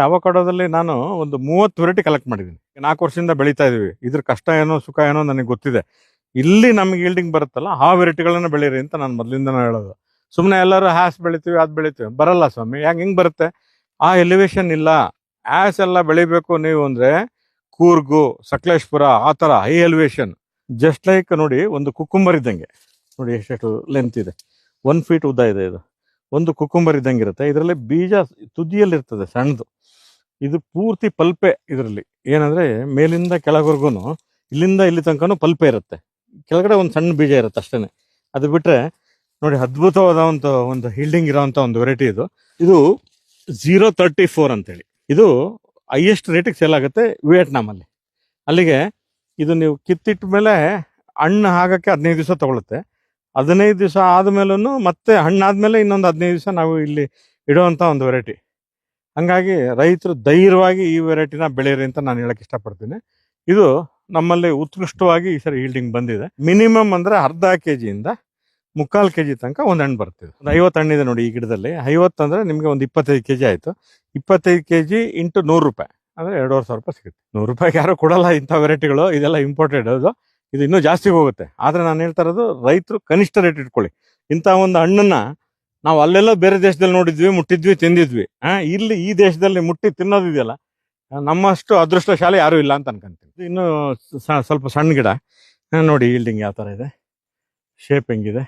ಅವಕಾಡೋದಲ್ಲಿ ನಾನು ಒಂದು 30 variety collect ಮಾಡಿದ್ದೀನಿ. 4 ವರ್ಷದಿಂದ ಬೆಳೀತಾ ಇದೀವಿ. ಇದ್ರ ಕಷ್ಟ ಏನೋ ಸುಖ ಏನೋ ನನಗೆ ಗೊತ್ತಿದೆ. ಇಲ್ಲಿ ನಮ್ಗೆ ಈಲ್ಡಿಂಗ್ ಬರುತ್ತಲ್ಲ ಆ ವೆರೈಟಿಗಳನ್ನ ಬೆಳೀರಿ ಅಂತ ನಾನು ಮೊದಲಿಂದನೂ ಹೇಳೋದು. ಸುಮ್ಮನೆ ಎಲ್ಲರೂ ಹ್ಯಾಸ್ ಬೆಳಿತೀವಿ ಅದು ಬೆಳಿತೀವಿ ಬರಲ್ಲ ಸ್ವಾಮಿ. ಹೆಂಗ್ ಬರುತ್ತೆ? ಆ ಎಲಿವೇಶನ್ ಇಲ್ಲ. ಹ್ಯಾಸ್ ಎಲ್ಲ ಬೆಳಿಬೇಕು ನೀವು ಅಂದ್ರೆ ಕೂರ್ಗು, ಸಕಲೇಶ್ಪುರ ಆ ಥರ ಹೈ ಎಲಿವೇಶನ್. ಜಸ್ಟ್ ಲೈಕ್ ನೋಡಿ, ಒಂದು ಕುಕ್ಕುಂಬರ್ ಇದ್ದಂಗೆ. ನೋಡಿ ಎಷ್ಟು ಲೆಂತ್ ಇದೆ, 1 ಫೀಟ್ ಉದ್ದ ಇದೆ. ಇದು ಒಂದು ಕುಕ್ಕುಂಬರ್ ಇದ್ದಂಗೆ ಇರುತ್ತೆ. ಇದರಲ್ಲಿ ಬೀಜ ತುದಿಯಲ್ಲಿ ಇರ್ತದೆ ಸಣ್ಣದು. ಇದು ಪೂರ್ತಿ ಪಲ್ಪೆ. ಇದರಲ್ಲಿ ಏನಂದ್ರೆ ಮೇಲಿಂದ ಕೆಳವರೆಗೂ ಇಲ್ಲಿಂದ ಇಲ್ಲಿ ತನಕನೂ ಪಲ್ಪೆ ಇರುತ್ತೆ. ಕೆಳಗಡೆ ಒಂದು ಸಣ್ಣ ಬೀಜ ಇರುತ್ತೆ ಅಷ್ಟೇನೆ. ಅದು ಬಿಟ್ರೆ ನೋಡಿ, ಅದ್ಭುತವಾದ ಒಂದು ಹೀಲ್ಡಿಂಗ್ ಇರೋಂಥ ಒಂದು ವೆರೈಟಿ ಇದು. ಇದು 034 ಅಂತೇಳಿ. ಇದು ಹೈಯೆಸ್ಟ್ ರೇಟಿಗೆ ಸೇಲ್ ಆಗುತ್ತೆ ವಿಯೆಟ್ನಾಮ್ ಅಲ್ಲಿ. ಅಲ್ಲಿಗೆ ಇದು ನೀವು ಕಿತ್ತಿಟ್ಟ ಮೇಲೆ ಹಣ್ಣು ಆಗಕ್ಕೆ 15 ದಿವಸ ತಗೊಳುತ್ತೆ. 15 ದಿವಸ ಆದ್ಮೇಲೂ ಮತ್ತೆ ಹಣ್ಣಾದ್ಮೇಲೆ ಇನ್ನೊಂದು 15 ದಿವಸ ನಾವು ಇಲ್ಲಿ ಇಡುವಂತ ಒಂದು ವೆರೈಟಿ. ಹಂಗಾಗಿ ರೈತರು ಧೈರ್ಯವಾಗಿ ಈ ವೆರೈಟಿನ ಬೆಳೆಯಿರಿ ಅಂತ ನಾನು ಹೇಳಕ್ ಇಷ್ಟಪಡ್ತೀನಿ. ಇದು ನಮ್ಮಲ್ಲಿ ಉತ್ಕೃಷ್ಟವಾಗಿ ಈ ಸರಿ ಹೀಲ್ಡಿಂಗ್ ಬಂದಿದೆ. ಮಿನಿಮಮ್ ಅಂದ್ರೆ ಅರ್ಧ ಕೆಜಿಯಿಂದ 3/4 ಕೆಜಿ ತನಕ ಒಂದು ಹಣ್ಣು ಬರ್ತಿದೆ. ಒಂದು 50 ಹಣ್ಣಿದೆ ನೋಡಿ ಈ ಗಿಡದಲ್ಲಿ. 50 ಅಂದ್ರೆ ನಿಮ್ಗೆ ಒಂದು 25 ಕೆಜಿ ಆಯ್ತು. 25 ಕೆಜಿ ಇಂಟು 100 ರೂಪಾಯಿ ಅಂದ್ರೆ 2,500 ರೂಪಾಯಿ ಸಿಗುತ್ತೆ. 100 ರೂಪಾಯಿಗೆ ಯಾರು ಕೊಡಲ್ಲ ಇಂಥ ವೆರೈಟಿಗಳು. ಇದೆಲ್ಲ ಇಂಪೋರ್ಟೆಡ್. ಇದು ಇನ್ನೂ ಜಾಸ್ತಿ ಹೋಗುತ್ತೆ. ಆದ್ರೆ ನಾನು ಹೇಳ್ತಾ ಇರೋದು, ರೈತರು ಕನಿಷ್ಠ ರೇಟ್ ಇಟ್ಕೊಳ್ಳಿ. ಇಂಥ ಒಂದು ಹಣ್ಣನ್ನ ನಾವು ಅಲ್ಲೆಲ್ಲ ಬೇರೆ ದೇಶದಲ್ಲಿ ನೋಡಿದ್ವಿ, ಮುಟ್ಟಿದ್ವಿ, ತಿಂದಿದ್ವಿ. ಇಲ್ಲಿ ಈ ದೇಶದಲ್ಲಿ ಮುಟ್ಟಿ ತಿನ್ನೋದಿದೆಯಲ್ಲ, ನಮ್ಮಷ್ಟು ಅದೃಷ್ಟಶಾಲಿ ಯಾರು ಇಲ್ಲ ಅಂತ ಅನ್ಕೊಂತೀನಿ. ಇನ್ನು ಸ್ವಲ್ಪ ಸಣ್ಣ ಗಿಡ ನೋಡಿ, ಈಲ್ಡಿಂಗ್ ಯಾವ ತರ ಇದೆ, ಶೇಪ್ ಹೆಂಗಿದೆ.